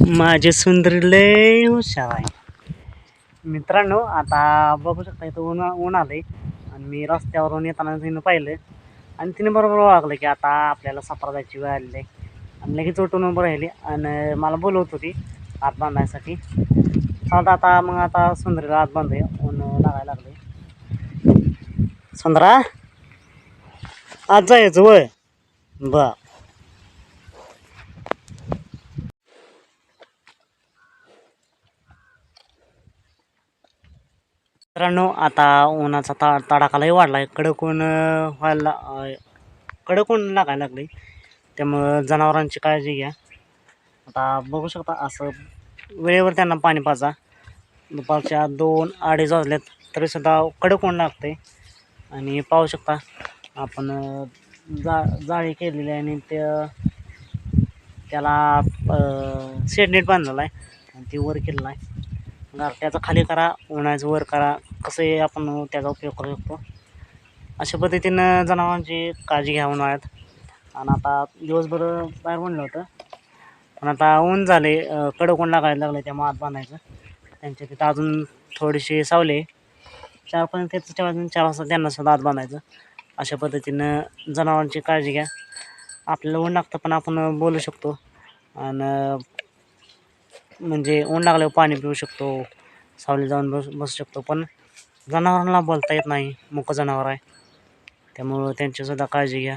माझे सुंदर लय हुशार आहे मित्रांनो. आता बघू शकता इथं ऊन आलंय आणि मी रस्त्यावरून येताना तिनं पाहिलं आणि तिने बरोबर ओळखलं की आता आपल्याला सातारा जायची वेळ आलेली आहे आणि लगेच उठून उभं राहिली आणि मला बोलवत होती हात बांधायसाठी. चालतं आता मग आता सुंदरीला हात बांधूया, ऊन लागायला लागले. सुंदरा आज जायचं वय बा. मित्रांनो आता उन्हाचा तडाखालाही वाढला आहे, कडक ऊन व्हायला कडक ऊन लागायला लागले. त्यामुळं जनावरांची काळजी घ्या. आता बघू शकता असं वेळेवर त्यांना पाणी पाजा. दुपारच्या 2-2:30 वाजल्यात तरीसुद्धा कडक ऊन लागते. आणि पाहू शकता आपण जाळी केलेली आहे आणि त्याला शेड नेट बांधलेला आहे आणि ती वर केलेला आहे. गारठ्याचा खाली करा, उन्हाचं वर करा, कसंही आपण त्याचा उपयोग करू शकतो. अशा पद्धतीनं जनावरांची काळजी घ्या उन्हाळ्यात. आणि आता दिवसभर बाहेर म्हणलं होतं पण आता ऊन झाले, कडक ऊन लागायला लागलं, त्यामुळे हात बांधायचं. त्यांच्या तिथं अजून थोडीशी सावली 4 ते 4 वाजता त्यांना सुद्धा हात बांधायचं. अशा पद्धतीनं जनावरांची काळजी घ्या. आपल्याला ऊन लागतं पण आपण बोलू शकतो आणि म्हणजे ऊन लागल्यावर पाणी पिऊ शकतो, सावली जाऊन बसू शकतो. पण जनावरांना बोलता येत नाही, मुकं जनावर आहे, त्यामुळं त्यांचीसुद्धा काळजी घ्या.